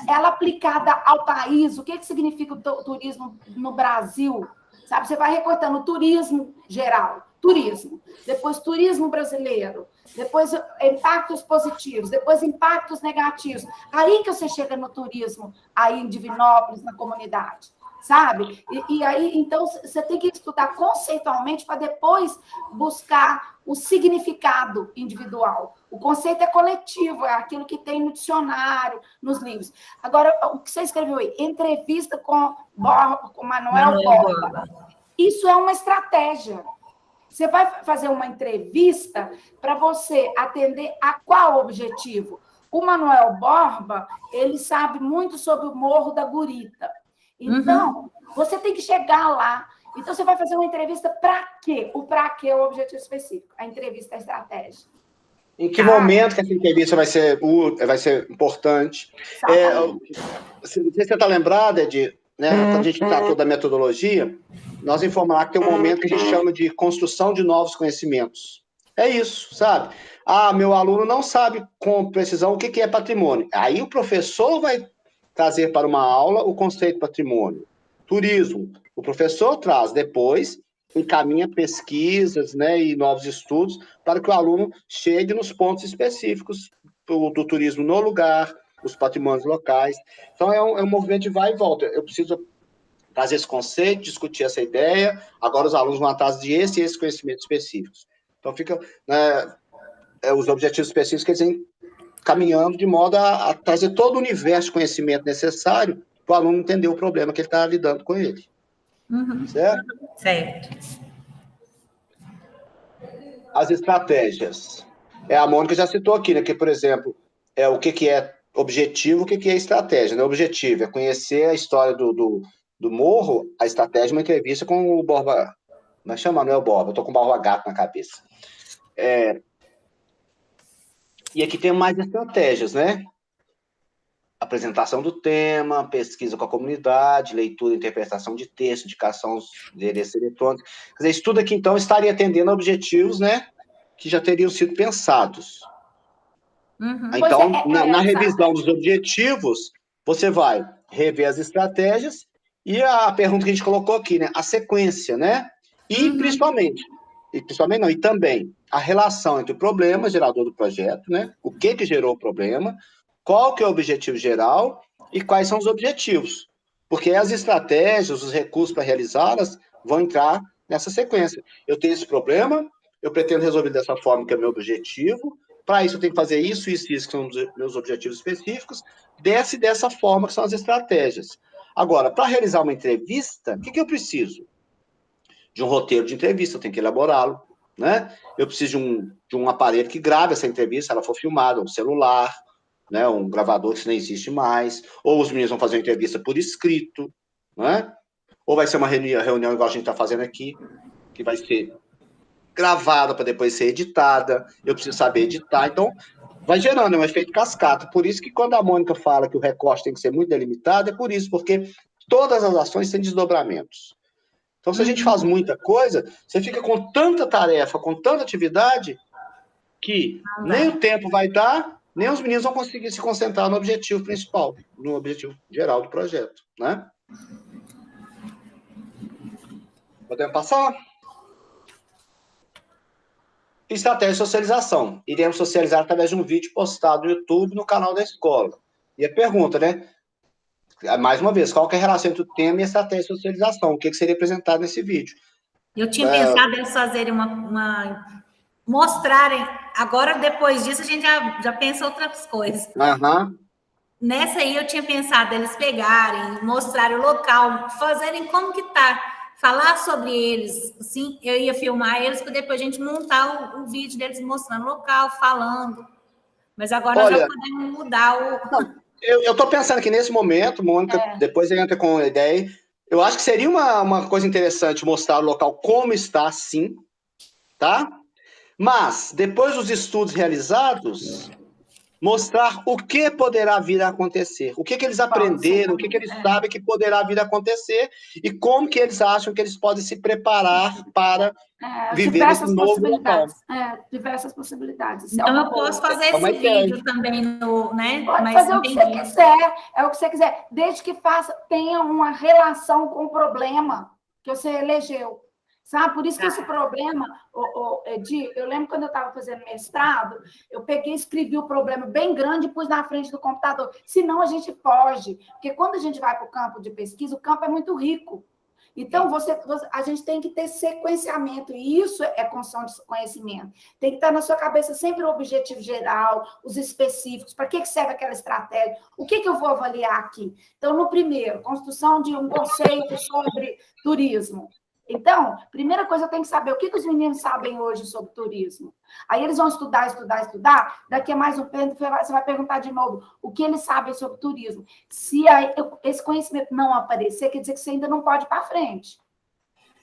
Ela aplicada ao país, o que significa o turismo no Brasil? Sabe, você vai recortando o turismo geral, turismo, depois turismo brasileiro, depois impactos positivos, depois impactos negativos. Aí que você chega no turismo, aí em Divinópolis, na comunidade, sabe? E aí, então, você tem que estudar conceitualmente para depois buscar o significado individual. O conceito é coletivo, é aquilo que tem no dicionário, nos livros. Agora, o que você escreveu aí? Entrevista com Manuel Borba. Isso é uma estratégia. Você vai fazer uma entrevista para você atender a qual objetivo? O Manuel Borba, ele sabe muito sobre o Morro da Gurita. Então, você tem que chegar lá. Então, você vai fazer uma entrevista para quê? O para quê é o objetivo específico. A entrevista é a estratégia. Em que momento que essa entrevista vai ser importante? Não sei se você está lembrada, de, né, quando a gente tratou da metodologia, nós informamos lá que tem um momento que a gente chama de construção de novos conhecimentos. É isso, sabe? Meu aluno não sabe com precisão o que é patrimônio. Aí o professor vai trazer para uma aula o conceito patrimônio. Turismo, o professor traz, depois encaminha pesquisas, né, e novos estudos para que o aluno chegue nos pontos específicos do turismo no lugar, os patrimônios locais. Então, é um movimento de vai e volta. Eu preciso trazer esse conceito, discutir essa ideia, agora os alunos vão atrás de esses conhecimentos específicos. Então, fica, né, os objetivos específicos, eles vêm caminhando de modo a trazer todo o universo de conhecimento necessário para o aluno entender o problema que ele está lidando com ele. Certo? Certo. As estratégias. A Mônica já citou aqui, né, que, por exemplo, o que é objetivo, o que é estratégia. Né? O objetivo é conhecer a história do morro, a estratégia é uma entrevista com o Borba. Não é chama Manuel Borba, eu estou com o Borba Gato na cabeça. E aqui tem mais estratégias, né? Apresentação do tema, pesquisa com a comunidade, leitura e interpretação de texto, indicação de endereços eletrônicos. Quer dizer, isso tudo aqui, então, estaria atendendo a objetivos, né, que já teriam sido pensados. Então, na revisão dos objetivos, você vai rever as estratégias e a pergunta que a gente colocou aqui, né, a sequência, né? E, principalmente não, e também a relação entre o problema gerador do projeto, né? O que gerou o problema, qual que é o objetivo geral e quais são os objetivos. Porque as estratégias, os recursos para realizá-las vão entrar nessa sequência. Eu tenho esse problema, eu pretendo resolver dessa forma, que é o meu objetivo. Para isso, eu tenho que fazer isso, isso e isso, que são os meus objetivos específicos. Dessa forma, que são as estratégias. Agora, para realizar uma entrevista, o que eu preciso? De um roteiro de entrevista, eu tenho que elaborá-lo, né? Eu preciso de um aparelho que grave essa entrevista, se ela for filmada, um celular, né? Um gravador, que isso não existe mais, ou os meninos vão fazer uma entrevista por escrito, né? Ou vai ser uma reunião igual a gente está fazendo aqui, que vai ser gravada para depois ser editada, eu preciso saber editar, então vai gerando um efeito cascata. Por isso que quando a Mônica fala que o recorte tem que ser muito delimitado, é por isso, porque todas as ações têm desdobramentos. Então, se a gente faz muita coisa, você fica com tanta tarefa, com tanta atividade, que nem o tempo vai dar, nem os meninos vão conseguir se concentrar no objetivo principal, no objetivo geral do projeto, né? Podemos passar? Estratégia de socialização. Iremos socializar através de um vídeo postado no YouTube, no canal da escola. E a pergunta, né? Mais uma vez, qual que é a relação entre o tema e a estratégia de socialização? O que seria apresentado nesse vídeo? Eu tinha pensado eles fazerem mostrarem. Agora, depois disso, a gente já pensa outras coisas. Nessa aí, eu tinha pensado eles pegarem, mostrarem o local, fazerem como que tá, falar sobre eles. Assim, eu ia filmar eles para depois a gente montar o vídeo deles mostrando o local, falando. Mas agora nós já podemos mudar o... Não. Eu estou pensando que nesse momento, Mônica, depois ele entra com a ideia, eu acho que seria uma coisa interessante mostrar o local como está, sim, tá? Mas, depois dos estudos realizados, mostrar o que poderá vir a acontecer, o que eles aprenderam, o que eles sabem que poderá vir a acontecer e como que eles acham que eles podem se preparar para viver esse novo local. Diversas possibilidades. Então, eu posso fazer esse vídeo também, né? Pode fazer o que você quiser, é o que você quiser, desde que tenha uma relação com o problema que você elegeu. Sabe? Por isso que esse problema, Edi, eu lembro quando eu estava fazendo mestrado, eu peguei e escrevi o problema bem grande e pus na frente do computador. Senão a gente foge, porque quando a gente vai para o campo de pesquisa, o campo é muito rico. Então, a gente tem que ter sequenciamento, e isso é construção de conhecimento. Tem que estar na sua cabeça sempre o objetivo geral, os específicos, para que serve aquela estratégia, o que eu vou avaliar aqui. Então, no primeiro, construção de um conceito sobre turismo. Então, primeira coisa, eu tenho que saber o que os meninos sabem hoje sobre turismo. Aí eles vão estudar. Daqui a mais um tempo, você vai perguntar de novo o que eles sabem sobre turismo. Se esse conhecimento não aparecer, quer dizer que você ainda não pode ir para frente.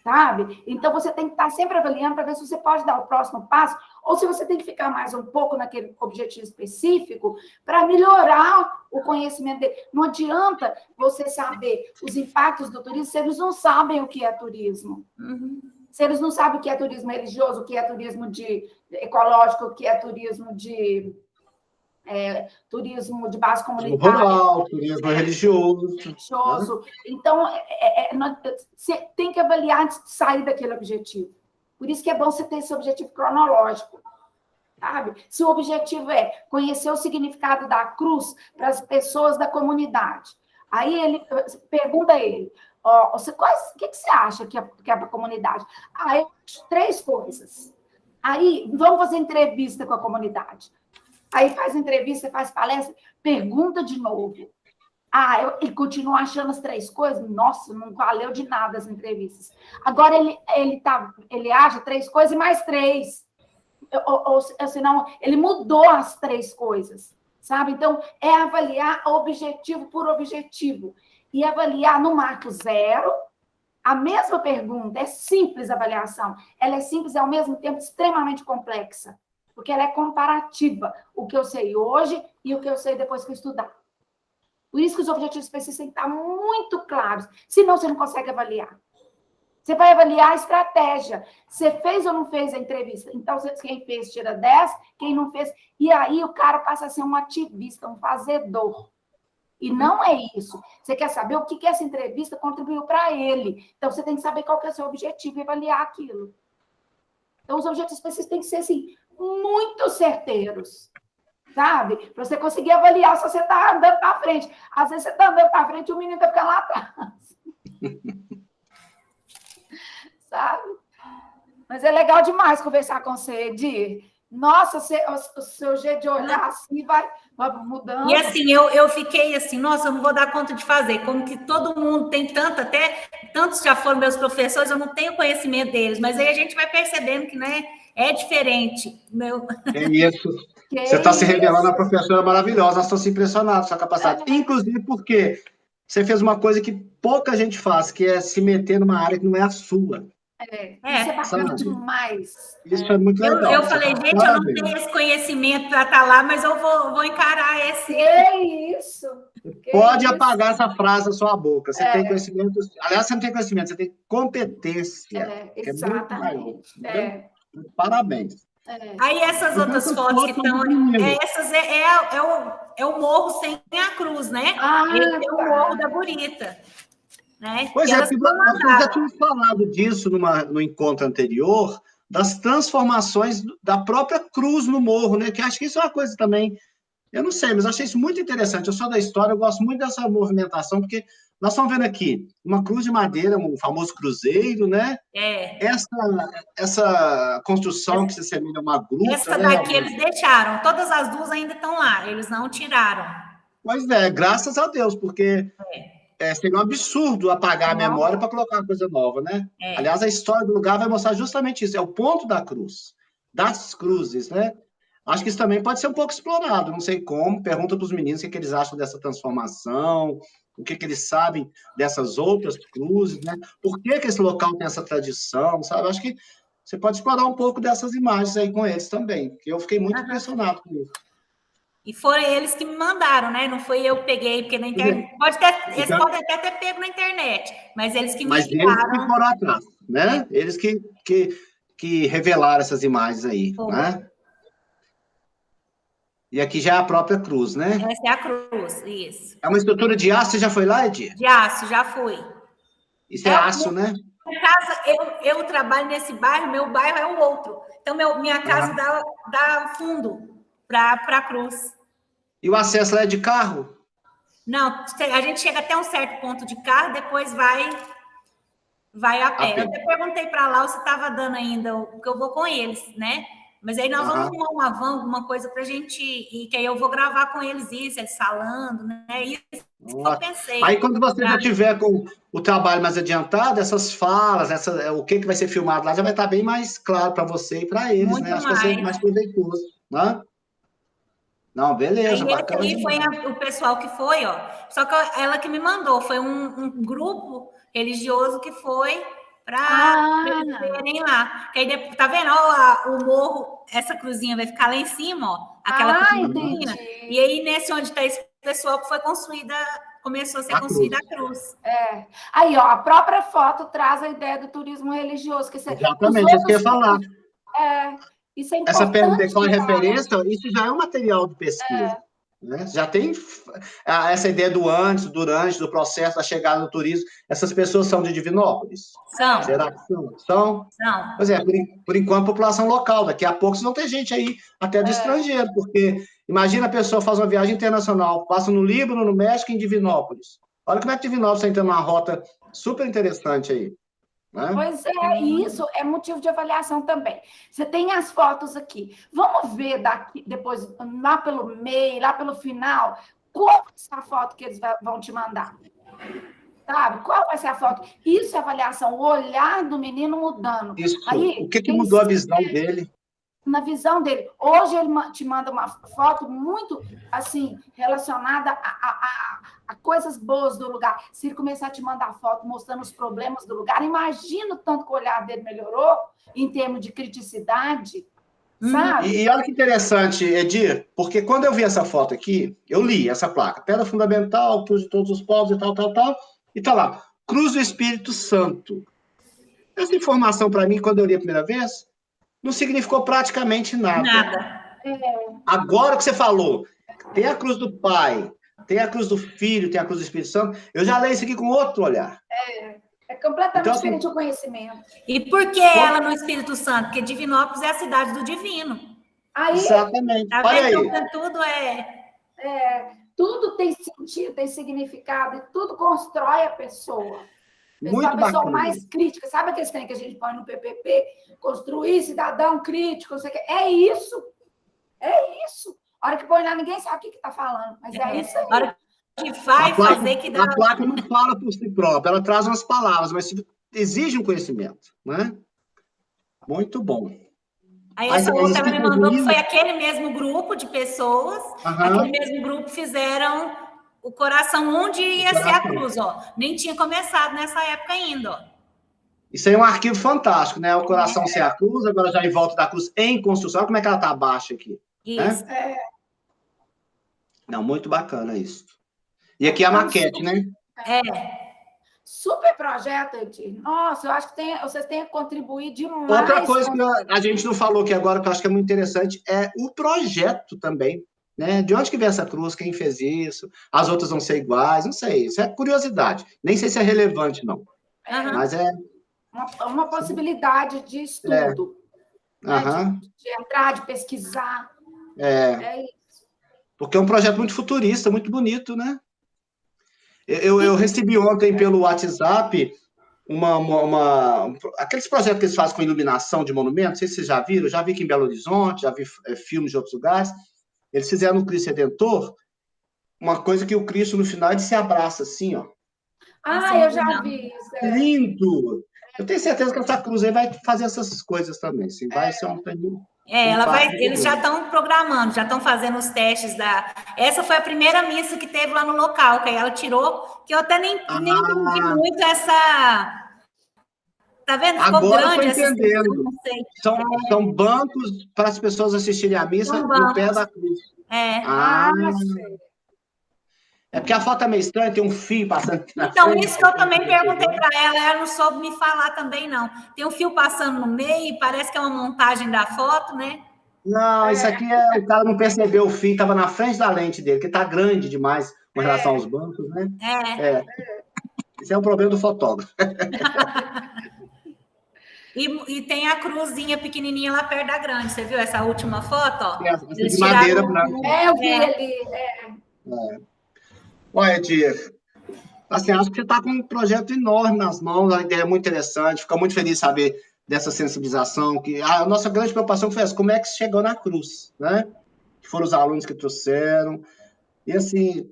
Sabe? Então, você tem que estar sempre avaliando para ver se você pode dar o próximo passo ou se você tem que ficar mais um pouco naquele objetivo específico para melhorar o conhecimento dele. Não adianta você saber os impactos do turismo se eles não sabem o que é turismo. Se eles não sabem o que é turismo religioso, o que é turismo ecológico, o que é turismo de base comunitária. Rural, turismo religioso. Então, você tem que avaliar antes de sair daquele objetivo. Por isso que é bom você ter esse objetivo cronológico, sabe? Se o objetivo é conhecer o significado da cruz para as pessoas da comunidade, aí ele pergunta a ele, o que você acha que é para a comunidade? Eu acho 3 coisas. Aí, vamos fazer entrevista com a comunidade. Aí faz entrevista, faz palestra, pergunta de novo. Ele continua achando as 3 coisas? Nossa, não valeu de nada as entrevistas. Agora ele acha 3 coisas e mais 3. Ou senão, ele mudou as 3 coisas, sabe? Então, é avaliar objetivo por objetivo. E avaliar no marco 0, a mesma pergunta. É simples a avaliação. Ela é simples e, ao mesmo tempo, extremamente complexa. Porque ela é comparativa. O que eu sei hoje e o que eu sei depois que eu estudar. Por isso que os objetivos específicos têm que estar muito claros. Senão, você não consegue avaliar. Você vai avaliar a estratégia. Você fez ou não fez a entrevista? Então, quem fez tira 10, quem não fez... E aí, o cara passa a ser um ativista, um fazedor. E não é isso. Você quer saber o que essa entrevista contribuiu para ele. Então, você tem que saber qual que é o seu objetivo e avaliar aquilo. Então, os objetivos específicos têm que ser, assim, muito certeiros. Sabe? Para você conseguir avaliar se você está andando para frente. Às vezes você está andando para frente e o menino está ficando lá atrás. Sabe? Mas é legal demais conversar com você, Edi. Nossa, o seu jeito de olhar assim vai mudando. E assim, eu fiquei assim, nossa, eu não vou dar conta de fazer. Como que todo mundo tem tantos já foram meus professores, eu não tenho conhecimento deles. Mas aí a gente vai percebendo que, né, é diferente. É isso. Você está se revelando uma professora maravilhosa, nós estamos impressionados com a sua capacidade. Inclusive porque você fez uma coisa que pouca gente faz, que é se meter numa área que não é a sua. Isso é bacana demais. Isso é muito legal. Eu falei, gente, eu não tenho esse conhecimento para estar lá, mas eu vou encarar esse. Isso. Pode apagar essa frase da sua boca. Você tem conhecimento. Aliás, você não tem conhecimento, você tem competência. Exatamente. Parabéns. Aí essas outras fotos que estão... Essas é o morro sem a cruz, né? Esse é o morro da Burita. Né? Pois é, nós já tínhamos falado disso no encontro anterior, das transformações da própria cruz no morro, né? Que acho que isso é uma coisa também, eu não sei, mas achei isso muito interessante. Eu sou da história, eu gosto muito dessa movimentação, porque nós estamos vendo aqui uma cruz de madeira, um famoso cruzeiro, né? Essa construção que se assemelha a uma gruta. Essa daqui eles deixaram, todas as 2 ainda estão lá, eles não tiraram. Pois é, graças a Deus, porque... seria um absurdo apagar a memória para colocar uma coisa nova, né? Aliás, a história do lugar vai mostrar justamente isso, é o ponto da cruz, das cruzes, né? Acho que isso também pode ser um pouco explorado, não sei como, pergunta para os meninos o que eles acham dessa transformação, o que eles sabem dessas outras cruzes, né? Por que esse local tem essa tradição, sabe? Acho que você pode explorar um pouco dessas imagens aí com eles também, porque eu fiquei muito impressionado com isso. E foram eles que me mandaram, né? Não foi eu que peguei, porque na internet. Eles podem até ter pego na internet, mas eles que me enviaram. Mas eles que foram atrás, né? Eles que revelaram essas imagens aí, né? E aqui já é a própria cruz, né? Essa é a cruz, isso. É uma estrutura de aço, você já foi lá, Edir? De aço, já fui. Isso é aço, né? Minha casa, eu trabalho nesse bairro, meu bairro é o outro. Então, minha casa dá fundo para a cruz. E o acesso lá é de carro? Não, a gente chega até um certo ponto de carro, depois vai a pé. Eu até perguntei para lá se estava dando ainda, porque eu vou com eles, né? Mas aí nós vamos arrumar uma van, alguma coisa para a gente ir, que aí eu vou gravar com eles isso, eles falando, né? Isso que eu pensei. Aí quando você já tiver com o trabalho mais adiantado, essas falas, o que vai ser filmado lá, já vai estar bem mais claro para você e para eles, muito né? Acho que vai ser mais proveitoso, né? Não, beleza, bacana. Aí foi o pessoal que foi, ó. Só que ela que me mandou, foi um grupo religioso que foi para eles verem lá. Que aí, tá vendo? Ó, o morro, essa cruzinha vai ficar lá em cima, ó. Aquela cruzinha. E aí, nesse onde está esse pessoal que foi construída, começou a ser construída a cruz. Aí, ó, a própria foto traz a ideia do turismo religioso. Que exatamente, isso que eu ia falar. Isso é importante. Essa pergunta com a referência, isso já é um material de pesquisa. Né? Já tem essa ideia do antes, do durante, do processo da chegada no turismo. Essas pessoas são de Divinópolis? São. Será que são? São. Pois é, por enquanto, população local. Daqui a pouco, não tem gente aí, até do estrangeiro, porque imagina a pessoa faz uma viagem internacional, passa no Líbano, no México, em Divinópolis. Olha como é que Divinópolis está entrando numa rota super interessante aí. Né? Pois é, e isso é motivo de avaliação também. Você tem as fotos aqui. Vamos ver daqui, depois, lá pelo meio, lá pelo final, qual vai ser a foto que eles vão te mandar? Sabe? Qual vai ser a foto? Isso é avaliação, o olhar do menino mudando. Isso. Aí, o que mudou a visão dele? Na visão dele. Hoje ele te manda uma foto muito, assim, relacionada a coisas boas do lugar. Se ele começar a te mandar foto mostrando os problemas do lugar, imagina o tanto que o olhar dele melhorou em termos de criticidade, sabe? E olha que interessante, Edir, porque quando eu vi essa foto aqui, eu li essa placa, Pedra Fundamental, Cruz de Todos os Povos e tal, e tá lá, Cruz do Espírito Santo. Essa informação, para mim, quando eu li a primeira vez, não significou praticamente nada. Agora que você falou, tem a cruz do Pai, tem a cruz do Filho, tem a cruz do Espírito Santo, eu já leio isso aqui com outro olhar. É completamente diferente o conhecimento. E por que ela no Espírito Santo? Porque Divinópolis é a cidade do divino. Aí, exatamente. Tá olha aí. Então, tudo tudo tem sentido, tem significado, e tudo constrói a pessoa. Muito a pessoa bacana. mais crítica. Sabe aqueles trem que a gente põe no PPP? Construir cidadão crítico, não sei o quê. É isso. É isso. A hora que põe lá, ninguém sabe o que está falando. Mas é isso aí. A hora que vai fazer que dá... A placa não fala por si própria, ela traz umas palavras, mas exige um conhecimento, né? Muito bom. Aí essa outra ela me mandou que foi aquele mesmo grupo de pessoas, aquele mesmo grupo fizeram o coração onde ia ser a cruz, ó. Nem tinha começado nessa época ainda, ó. Isso aí é um arquivo fantástico, né? O coração ser a cruz, agora já em volta da cruz em construção. Olha como é que ela tá abaixo aqui. Isso. Né? Não, muito bacana isso. E aqui a maquete, né? Super projeto, Edir. Nossa, eu acho que vocês têm que contribuir demais. Outra coisa que a gente não falou aqui agora, que eu acho que é muito interessante, é o projeto também. Né? De onde que veio essa cruz? Quem fez isso? As outras vão ser iguais? Não sei. Isso é curiosidade. Nem sei se é relevante, não. Mas é... Uma possibilidade de estudo. Né? De entrar, de pesquisar. É isso. Porque é um projeto muito futurista, muito bonito, né? Eu recebi ontem pelo WhatsApp aqueles projetos que eles fazem com iluminação de monumentos, não sei se vocês já viram, eu já vi aqui em Belo Horizonte, já vi filmes de outros lugares. Eles fizeram no Cristo Redentor uma coisa que o Cristo, no final, ele se abraça assim, ó. Eu já vi isso. Lindo! Eu tenho certeza que essa cruz aí vai fazer essas coisas também. Assim, vai ser um prêmio. Eles já estão programando, já estão fazendo os testes da... Essa foi a primeira missa que teve lá no local, que aí ela tirou, que eu até nem entendi muito essa... Tá vendo? Ficou agora grande eu tô entendendo. Não sei. São bancos para as pessoas assistirem a missa no pé da cruz. Sei. É porque a foto é meio estranha, tem um fio passando na Então, frente, isso que eu também perguntei para ela não soube me falar também, não. Tem um fio passando no meio, parece que é uma montagem da foto, né? Não, isso aqui o cara não percebeu o fio, estava na frente da lente dele, que está grande demais com relação aos bancos, né? Esse é o problema do fotógrafo. E tem a cruzinha pequenininha lá perto da grande, você viu essa última foto? Ó? Essa de madeira branca. Eu vi ali. Olha, Edir, assim, acho que você está com um projeto enorme nas mãos, a ideia é muito interessante, fico muito feliz de saber dessa sensibilização, que a nossa grande preocupação foi essa, como é que chegou na cruz, né? Que foram os alunos que trouxeram, e assim,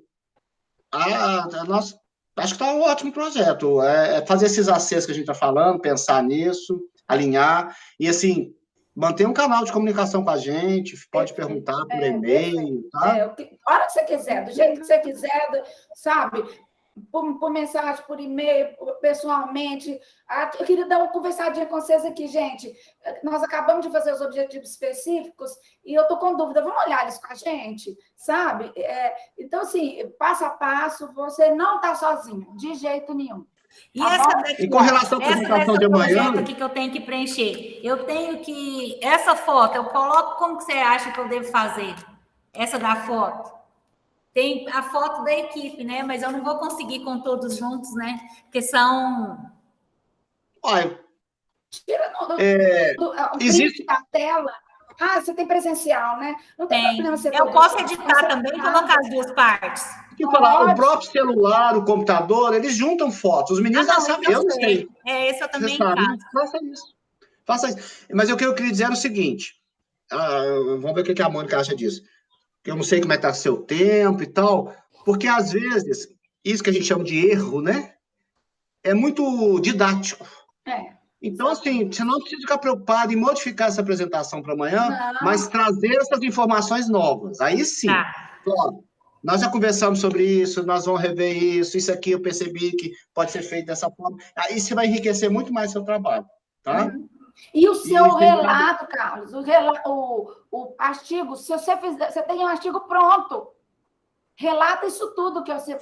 nossa, acho que está um ótimo projeto, fazer esses acertos que a gente está falando, pensar nisso, alinhar, e assim, manter um canal de comunicação com a gente, pode perguntar por e-mail, tá? A hora que você quiser, do jeito que você quiser, sabe? Por mensagem, por e-mail, pessoalmente. Eu queria dar uma conversadinha com vocês aqui, gente. Nós acabamos de fazer os objetivos específicos e eu estou com dúvida. Vamos olhar isso com a gente, sabe? Então, assim, passo a passo, você não está sozinho, de jeito nenhum. E essa daqui, e com relação à apresentação de amanhã, aqui que eu tenho que preencher, eu tenho que... Essa foto, eu coloco como que você acha que eu devo fazer? Essa da foto? Tem a foto da equipe, né? Mas eu não vou conseguir com todos juntos, né? Porque são... Olha, tira existe da tela. Você tem presencial, né? Não tem problema você eu posso editar também e colocar as duas partes. O próprio celular, o computador, eles juntam fotos. Os meninos já sabem, eu não sei. Esse eu também faço. Faça isso. Mas o que eu queria dizer é o seguinte, vamos ver o que a Mônica acha disso. Eu não sei como é que está o seu tempo e tal, porque, às vezes, isso que a gente chama de erro, né? É muito didático. Então, assim, você não precisa ficar preocupado em modificar essa apresentação para amanhã, mas trazer essas informações novas. Aí sim. Claro, nós já conversamos sobre isso, nós vamos rever isso aqui eu percebi que pode ser feito dessa forma. Aí você vai enriquecer muito mais o seu trabalho, tá? E o seu relato, Carlos, o artigo, se você fizer, você tem um artigo pronto. Relata isso tudo que você,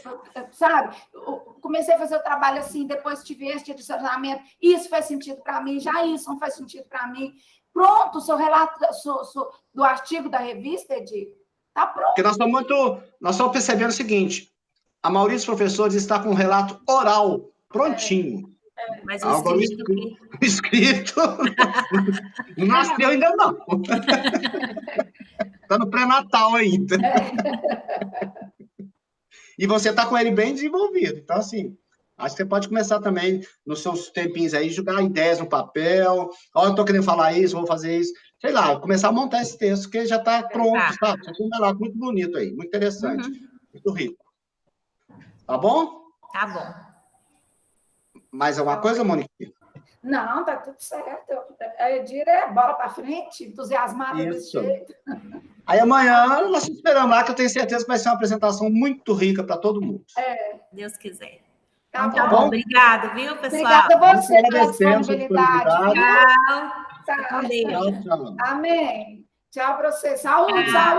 sabe? Eu comecei a fazer o trabalho assim, depois tive este adicionamento, isso faz sentido para mim, já isso não faz sentido para mim. Pronto, o seu relato do artigo da revista, Edir, está pronto. Porque nós estamos percebendo o seguinte, a maioria dos professores está com um relato oral, prontinho. Mas o escrito não nasceu ainda não. Está no pré-natal ainda. E você está com ele bem desenvolvido. Então, assim, acho que você pode começar também, nos seus tempinhos aí, jogar ideias no papel. Eu estou querendo falar isso, vou fazer isso. Sei lá, começar a montar esse texto, que já está pronto, sabe? Você tem um relato muito bonito aí, muito interessante, muito rico. Tá bom? Tá bom. Mais alguma coisa, Mônica? Não, tá tudo certo. A Edir bola para frente, entusiasmada desse jeito. Aí amanhã nós esperamos lá, que eu tenho certeza que vai ser uma apresentação muito rica para todo mundo. Deus quiser. Tá bom. Obrigado, viu, pessoal? Obrigada a você pela disponibilidade. Tchau. Amém. Tchau para você. Saúde, saúde.